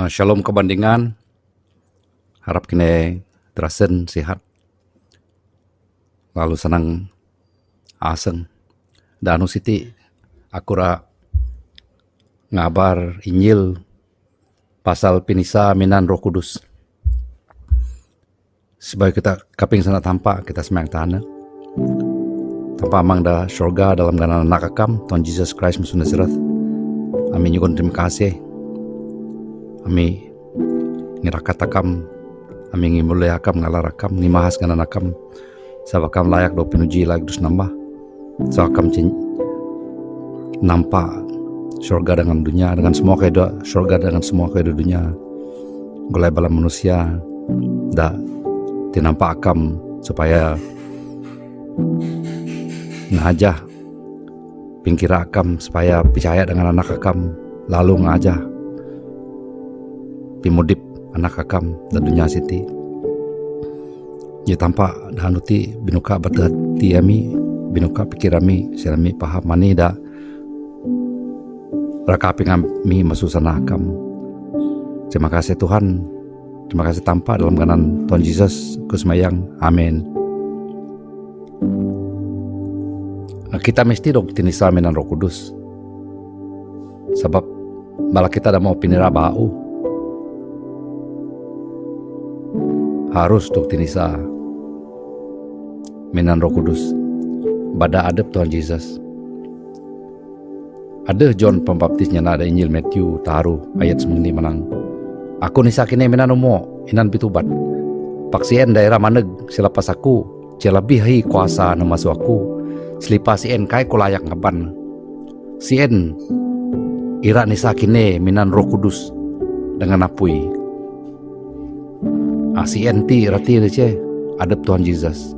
Shalom kebandingan, harap kini terasen sehat, lalu senang aseng. Dan siti akura ngabar Injil pasal pinisa minan Roh Kudus. Sebagai kita kaping sana tampak kita semang tanah. Tanpa amang da surga dalam ganan anak akam Tuhan Jesus Christ Musuh Nazaret. Amin nyugun terima kasih. Ami ngirakat akam, ami ngimulai akam ngalar akam, ngimahas ganan akam, sabakam layak do pinuji layak dus nambah, sabakam nampak surga dengan dunia, dengan semua kehidupan surga dengan semua kehidupan dunia, gulai bala manusia, dah tinampak akam supaya ngajah pingkira akam supaya percaya dengan anak akam, lalu ngajah pimudip anak akam dan dunia siti. Ya tanpa dahanuti binuka berhati ami, binuka pikir ami, selami paham mani da rakaping ami masusana akam. Terima kasih Tuhan, terima kasih tanpa dalam kanan Tuhan Yesus kusmayang. Amin. Kita mesti dong tinisa minan Roh Kudus. Sebab bala kita dah mau pinira bau. Harus dok tinisa minan Roh Kudus bada adep Tuhan Yesus. Ada John Pembaptisnya ada Injil Matthew taruh ayat 9 menang. Aku nisa kini minan umo inan pitubat. Paksien daerah maneg selepas aku celebih hi kuasa namasu aku. Selipas sien kai ko layak ngaban. Sien ira nisa kini minan Roh Kudus dengan apui. CNT rati rece adep Tuhan Yesus.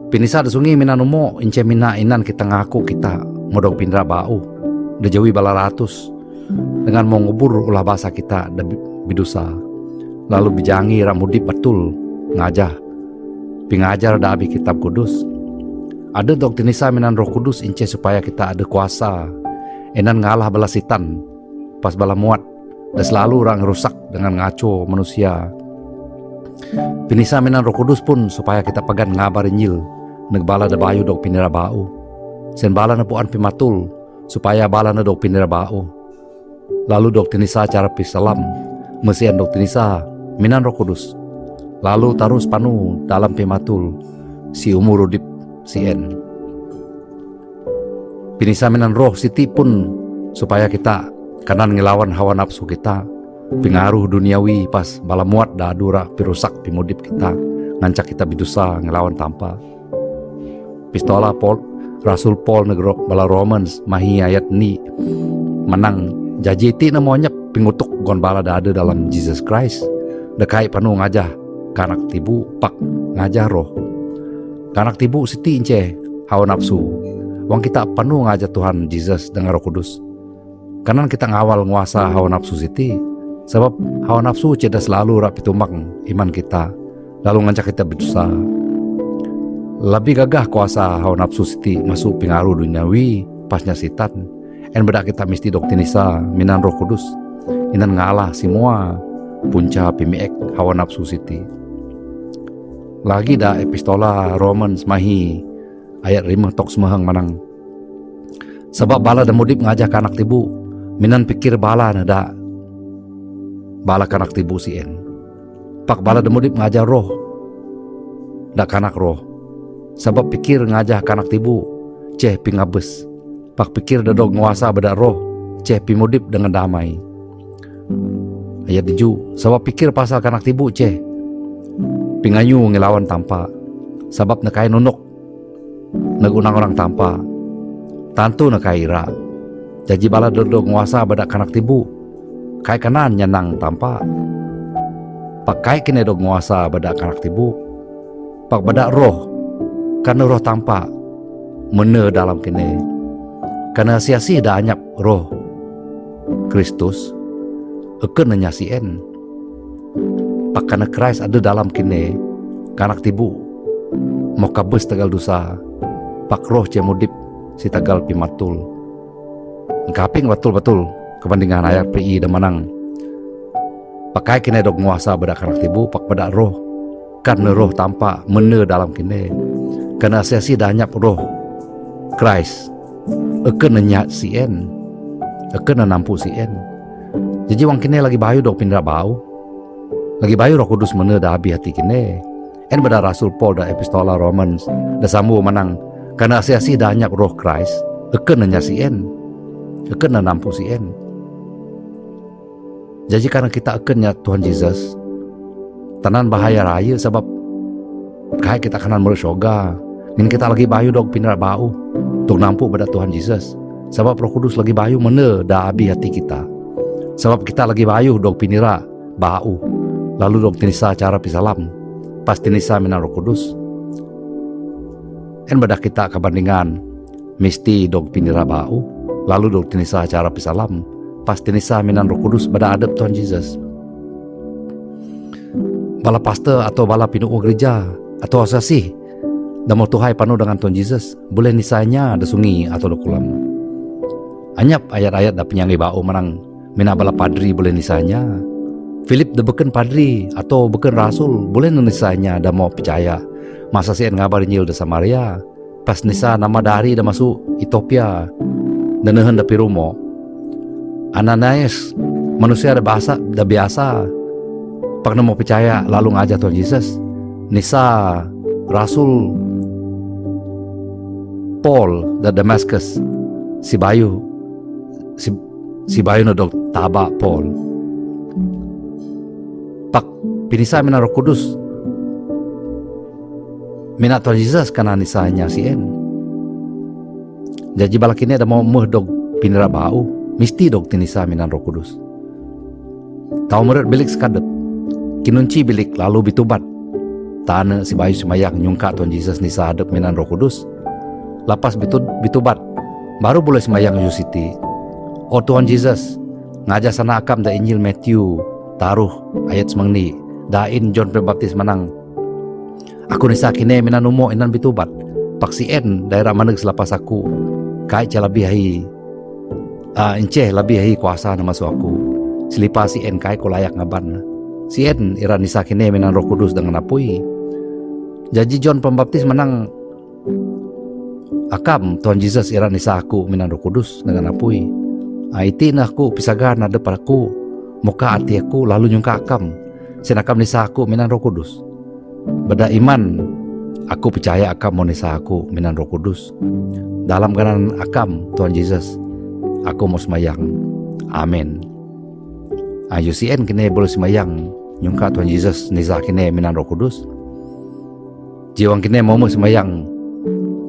Pinisa da sungi minan umo ince mina inan kita ngaku kita modok pindra bau da jawi bala ratus dengan mengubur ulah bahasa kita da bidusa lalu bijangi ramudip betul ngajah pingajar da abi kitab kudus. Ada dok tinisa minan Roh Kudus ince supaya kita ada kuasa enan ngalah bala sitan pas bala muat da selalu orang rusak dengan ngaco manusia. Pinisa minan Roh Kudus pun supaya kita pegan ngabar Injil negbala da bayu dok pinira bau. Sen bala na puan pimatul supaya bala na dok pinira bau. Lalu dok tinisa cara pisalam mesian dok tinisa minan Roh Kudus. Lalu tarus panu dalam pimatul si umur udip sien. Pinisa minan Roh siti pun supaya kita kanan ngelawan hawa nafsu kita. Pengaruh duniawi pas bala muat da adura pirusak pimudip kita ngancak kita bidusa ngelawan tanpa. Pistola Paul Rasul Paul negro bala Romans mahi ayat ni menang jajiti na monyep pingutuk gon bala da ada dalam Jesus Christ dekai panu ngajah kanak tibu pak ngajah roh kanak tibu siti ince hawa nafsu wang kita panu ngajah Tuhan Jesus dengan Roh Kudus kanan kita ngawal nguasa hawa nafsu siti. Sebab hawa nafsu ceda selalu rapi tumak iman kita. Lalu ngancak kita berdosa. Lebih gagah kuasa hawa nafsu siti masuk pengaruh duniawi pasnya sitan. En bedak kita mesti doktinisa minan Roh Kudus. Inan ngalah semua punca pimiek hawa nafsu siti. Lagi da epistola Romans mahi ayat 5 tok semahang manang. Sebab bala da mudip ngajak anak tibu minan pikir bala nada bala kanak tibu sien. Pak bala demudip ngajah roh dak kanak roh. Sebab pikir ngajah kanak tibu ceh pingabes. Pak pikir dadog nguasa beda roh ceh pimudip dengan damai. Ayat 7 sebab pikir pasal kanak tibu ceh pingayu ngelawan tanpa. Sebab nakai nunuk nagunang orang tanpa. Tantu nakai ira. Jadi bala dadog nguasa beda kanak tibu kai kanan nyanang tanpa pakai kene dog nguasa bada kanak tibu pak bada roh karena roh tanpa mene dalam kene karena sia-sia dah anyap roh Kristus eken nyasien pak karena Christ ada dalam kene kanak tibu mau kabus tegal dosa pak roh cemudip si tegal pimatul kaping betul-betul kebandingan ayat PI dan menang pakai kini dok nguasa beda kanak tibu pak beda roh karena roh tampak mene dalam kini karena sesi banyak roh Christ akan nenyak sien akan nampu sien. Jadi wang kini lagi bayu dok pindah bau lagi bayu Roh Kudus mene dah habis hati kini en beda Rasul Paul dah epistola Romans dah sambu menang karena sesi banyak roh Christ akan nenyak sien akan nampu sien. Jadi karena kita akannya Tuhan Yesus tanan bahaya raya sebab kayak kita kanan mersyoga ini kita lagi bayu dok pindah bau untuk nampu pada Tuhan Yesus sebab Roh Kudus lagi bayu mana dah habis hati kita sebab kita lagi bayu dok pinira bau lalu dok tinisa cara pisalam pas tinisa minan Roh Kudus en badak kita kebandingan mesti dok pinira bau lalu dok tinisa cara pisalam pas tinisa minan Roh Kudus pada adab Tuhan Yesus. Bala pastor atau bala pinuk gereja atau asasi dah mau tuhai panu dengan Tuhan Yesus boleh nisanya ada sungi atau ada kolam anyap ayat-ayat dah penyangi bau menang mina bala padri boleh nisanya Philip dah beken padri atau beken rasul boleh nisanya dah mau percaya masa sien ngabar Injil dah Samaria pas nisa nama dari dah masuk Ethiopia dan nehen dah pirumo Ananias manusia dah bahasa dah biasa pernah mau percaya lalu ngajak Tuhan Yesus nisa rasul Paul da Damascus si bayu nodok tabak Paul pak pinisa mina Roh Kudus mina Tuhan Yesus karena nisanya si en jadi balak ini ada mau dog pinira bau mesti dog tinisa mina Roh Kudus tahu merit bilik sekadep kinunci bilik lalu bitubat tana si bayu semayang nyungka Tuhan Yesus nisa hadap minan Roh Kudus lapas bitubat baru boleh semayang Yusiti oh Tuhan Yesus ngajak sana akam da Injil Matthew taruh ayat semangni dain John Pembaptis menang aku nisa kine minan umo inan bitubat paksi en daerah maneg selapas aku kai lebih hai enceh lebih hai kuasa nama su aku selipa si en kai ko layak ngaban si en ira nisa kine minan Roh Kudus dengan apui. Jadi John Pembaptis menang akam Tuhan Yesus ira nisa aku minan Roh Kudus dengan apui. Aiti aku pisagan ada padaku muka hati aku lalu nyungka akam sinakam nisa aku minan Roh Kudus. Beda iman aku percaya akam mau nisa aku minan Roh Kudus. Dalam kanan akam Tuhan Yesus aku mau semayang. Amin. Ayo si en kini boleh semayang nyungka Tuhan Yesus nisa kini minan Roh Kudus. Jiwang kini mau semayang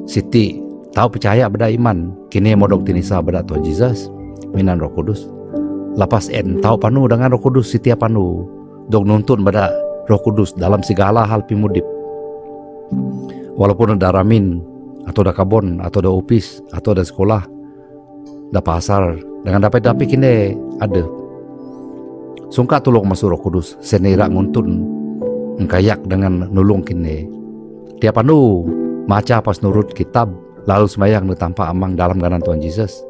Siti tahu percaya beda iman kini mau dok tinisa beda Tuhan Yesus minan Roh Kudus. Lapas en tahu panu dengan Roh Kudus Siti panu dok nuntun beda Roh Kudus dalam segala hal pimudip. Walaupun ada ramin atau ada kabon atau ada ofis atau ada sekolah ada pasar dengan dapat kini ada sungka tulung masuk Roh Kudus senira nguntun engkayak dengan nulung kini tiap anu maca pas nurut kitab lalu semayang nu tanpa amang dalam ganan Tuhan Yesus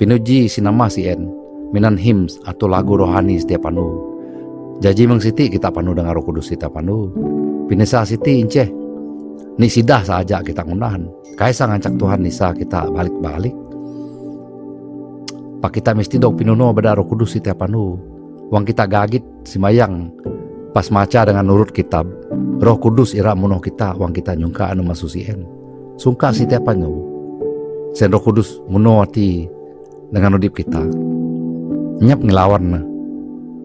pinuji sinama si en minan hymns atau lagu rohani setiap anu jaji meng siti kita panu dengan Roh Kudus kita panu pinesa siti inceh ni sidah saja kita ngunahan kaisa ngancak Tuhan nisa kita balik-balik pak kita mesti dok pinuno beda Roh Kudus setiap anu wang kita gagit simayang pas maca dengan nurut kitab Roh Kudus ira munoh kita wang kita nyungka anu masusien sungka setiap anu sen Roh Kudus munoh hati dengan udip kita nyap ngelawan na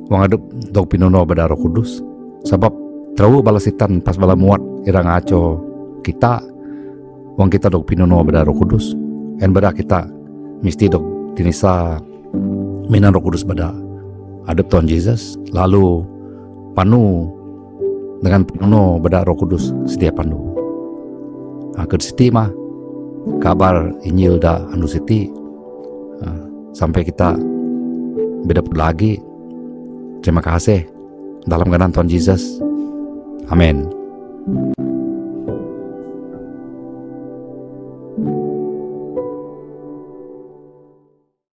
wang adep dok pinuno beda Roh Kudus sebab terlalu balasitan pas bala muat ira ngaco kita wang kita dok pinuno beda Roh Kudus en beda kita mesti dok tinisa minan Roh Kudus beda adep Tuhan Yesus lalu panu dengan penuh beda Roh Kudus setiap panu akhir siti mah kabar Injil da anu siti sampai kita beda lagi. Terima kasih dalam ganan Tuhan Yesus. Amin.